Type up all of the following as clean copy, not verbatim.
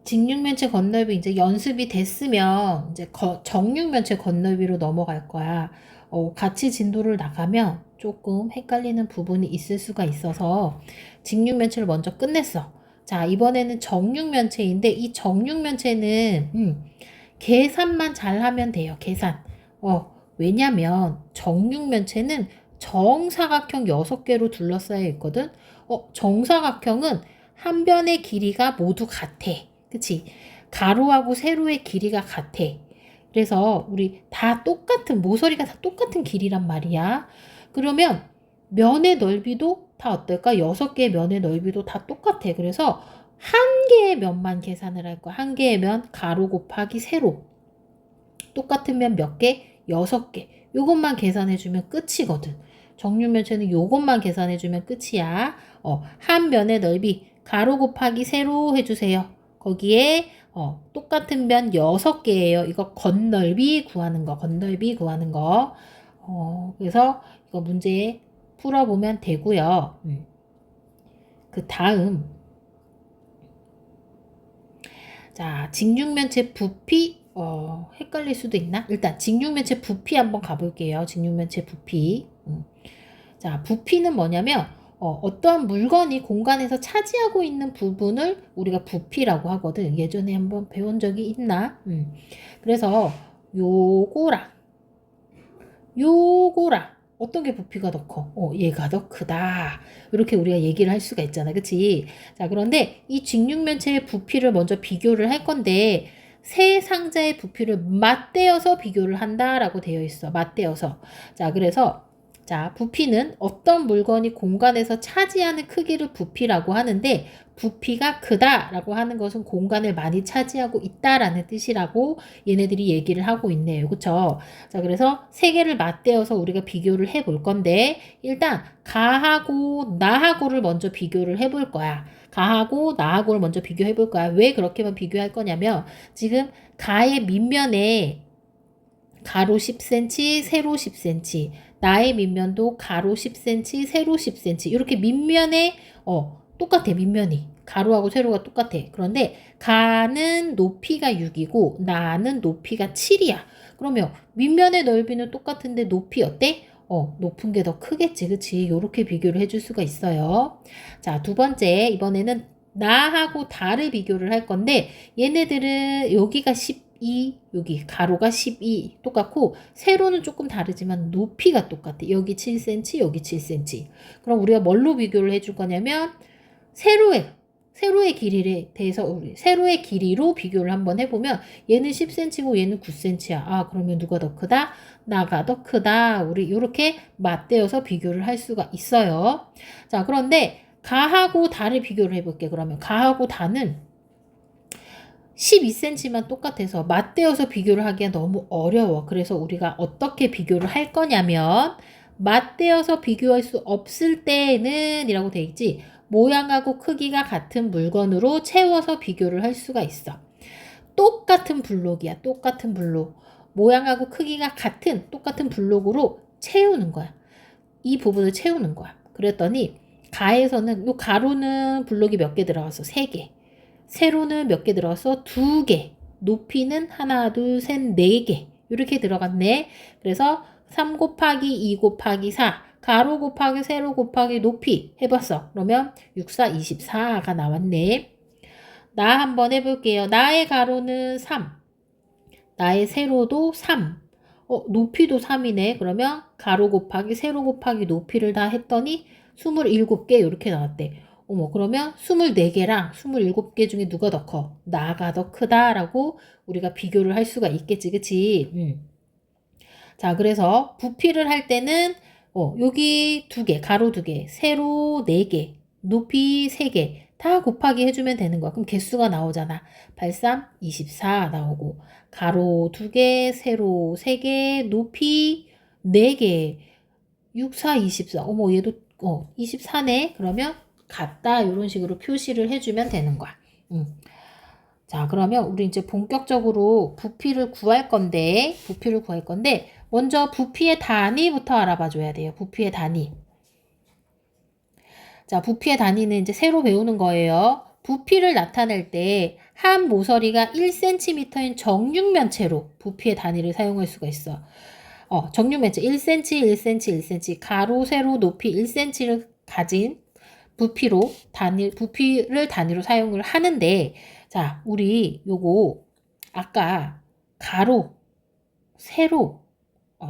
직육면체 건널비 이제 연습이 됐으면 이제 정육면체 건널비로 넘어갈 거야. 같이 진도를 나가면 조금 헷갈리는 부분이 있을 수가 있어서 직육면체를 먼저 끝냈어. 자, 이번에는 정육면체인데 이 정육면체는 계산만 잘하면 돼요. 계산. 왜냐면 정육면체는 정사각형 6개로 둘러싸여 있거든. 정사각형은 한 변의 길이가 모두 같아. 그치? 가로하고 세로의 길이가 같아. 그래서 우리 다 똑같은, 모서리가 다 똑같은 길이란 말이야. 그러면 면의 넓이도 다 어떨까? 6개의 면의 넓이도 다 똑같아. 그래서 한 개의 면만 계산을 할 거야. 한 개의 면, 가로 곱하기 세로. 똑같은 면 몇 개? 6개. 요것만 계산해주면 끝이거든. 정육면체는 요것만 계산해주면 끝이야. 한 면의 넓이 가로 곱하기 세로 해주세요. 거기에 똑같은 면 6개예요. 이거 건넓이 구하는 거. 건넓이 구하는 거. 그래서 이거 문제 풀어보면 되고요. 그 다음 자, 직육면체 부피 헷갈릴 수도 있나? 일단 직육면체 부피 한번 가볼게요. 직육면체 부피. 자, 부피는 뭐냐면 어떠한 물건이 공간에서 차지하고 있는 부분을 우리가 부피라고 하거든. 예전에 한번 배운 적이 있나? 그래서 요거랑 요거랑 어떤 게 부피가 더 커? 얘가 더 크다. 이렇게 우리가 얘기를 할 수가 있잖아. 그치? 자, 그런데 이 직육면체의 부피를 먼저 비교를 할 건데 세 상자의 부피를 맞대어서 비교를 한다라고 되어 있어. 맞대어서. 자, 그래서 자, 부피는 어떤 물건이 공간에서 차지하는 크기를 부피라고 하는데 부피가 크다라고 하는 것은 공간을 많이 차지하고 있다라는 뜻이라고 얘네들이 얘기를 하고 있네요. 그쵸? 자, 그래서 세 개를 맞대어서 우리가 비교를 해볼 건데 일단 가하고 나하고를 먼저 비교를 해볼 거야. 가하고 나하고를 먼저 비교해 볼 거야. 왜 그렇게만 비교할 거냐면 지금 가의 밑면에 가로 10cm, 세로 10cm. 나의 밑면도 가로 10cm, 세로 10cm. 이렇게 밑면에 똑같아. 밑면이. 가로하고 세로가 똑같아. 그런데 가는 높이가 6이고 나는 높이가 7이야. 그러면 밑면의 넓이는 똑같은데 높이 어때? 높은 게 더 크겠지. 그치? 요렇게 비교를 해줄 수가 있어요. 자, 두 번째. 이번에는 나하고 다를 비교를 할 건데 얘네들은 여기가 12, 여기 가로가 12 똑같고 세로는 조금 다르지만 높이가 똑같아. 여기 7cm, 여기 7cm. 그럼 우리가 뭘로 비교를 해줄 거냐면 세로의 길이에 대해서 우리 세로의 길이로 비교를 한번 해보면 얘는 10cm고 얘는 9cm야. 아, 그러면 누가 더 크다? 나가 더 크다. 우리 이렇게 맞대어서 비교를 할 수가 있어요. 자, 그런데 가하고 다를 비교를 해볼게. 그러면 가하고 다는 12cm만 똑같아서 맞대어서 비교를 하기가 너무 어려워. 그래서 우리가 어떻게 비교를 할 거냐면 맞대어서 비교할 수 없을 때는 이라고 돼 있지. 모양하고 크기가 같은 물건으로 채워서 비교를 할 수가 있어. 똑같은 블록이야. 똑같은 블록. 모양하고 크기가 같은 똑같은 블록으로 채우는 거야. 이 부분을 채우는 거야. 그랬더니 가에서는 요 가로는 블록이 몇 개 들어갔어? 3개. 세로는 몇 개 들어갔어? 2개. 높이는 하나, 둘, 셋, 4개. 이렇게 들어갔네. 그래서 3 곱하기 2 곱하기 4. 가로 곱하기 세로 곱하기 높이 해봤어. 그러면 6, 4, 24가 나왔네. 나 한번 해볼게요. 나의 가로는 3. 나의 세로도 3. 높이도 3이네. 그러면 가로 곱하기 세로 곱하기 높이를 다 했더니 27개 이렇게 나왔대. 그러면 24개랑 27개 중에 누가 더 커? 나가 더 크다라고 우리가 비교를 할 수가 있겠지. 그치? 자, 그래서 부피를 할 때는 여기 2개, 가로 2개, 세로 4개, 높이 3개 다 곱하기 해주면 되는 거야. 그럼 개수가 나오잖아. 83, 24 나오고 가로 2개, 세로 3개, 높이 4개, 6, 4, 24. 얘도 24네. 그러면 같다. 이런 식으로 표시를 해주면 되는 거야. 자, 그러면 우리 이제 본격적으로 부피를 구할 건데, 먼저 부피의 단위부터 알아봐 줘야 돼요. 부피의 단위. 자, 부피의 단위는 이제 새로 배우는 거예요. 부피를 나타낼 때 한 모서리가 1cm인 정육면체로 부피의 단위를 사용할 수가 있어. 정육면체 1cm, 1cm, 1cm, 가로, 세로, 높이 1cm를 가진 부피를 단위로 사용을 하는데, 자, 우리 요거 아까 가로, 세로,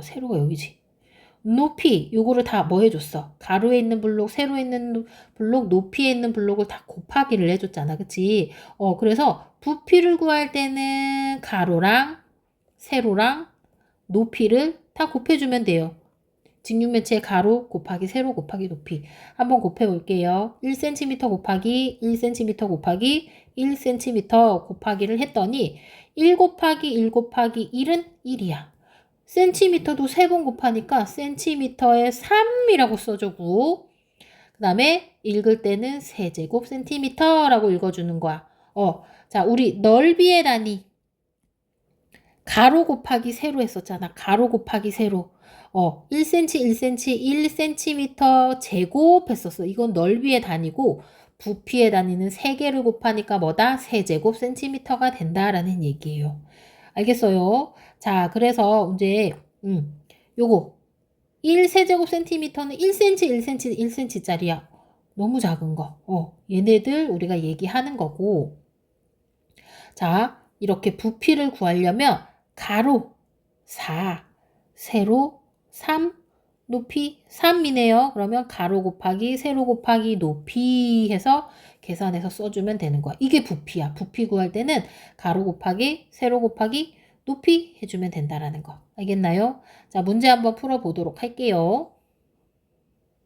세로가 여기지. 높이 요거를 다 뭐 해줬어? 가로에 있는 블록, 세로에 있는 블록, 높이에 있는 블록을 다 곱하기를 해줬잖아. 그치? 그래서 부피를 구할 때는 가로랑 세로랑 높이를 다 곱해주면 돼요. 직육면체 가로 곱하기 세로 곱하기 높이. 한번 곱해볼게요. 1cm 곱하기 1cm 곱하기 1cm 곱하기를 했더니 1 곱하기 1 곱하기 1은 1이야. 센티미터도 3번 곱하니까 센티미터에 3이라고 써주고, 그 다음에 읽을 때는 세제곱 센티미터라고 읽어주는 거야. 자, 우리 넓이의 단위. 가로 곱하기 세로 했었잖아. 가로 곱하기 세로. 1cm, 1cm, 1cm 제곱 했었어. 이건 넓이의 단위고, 부피의 단위는 3개를 곱하니까 뭐다? 세제곱 센티미터가 된다라는 얘기예요. 알겠어요? 자, 그래서 이제 요거 1세제곱 센티미터는 1cm, 1cm, 1cm짜리야. 너무 작은 거. 얘네들 우리가 얘기하는 거고. 자, 이렇게 부피를 구하려면 가로 4, 세로 3, 높이 3이네요. 그러면 가로 곱하기 세로 곱하기 높이 해서 계산해서 써주면 되는 거야. 이게 부피야. 부피 구할 때는 가로 곱하기 세로 곱하기 높이 해주면 된다라는 거. 알겠나요? 자, 문제 한번 풀어보도록 할게요.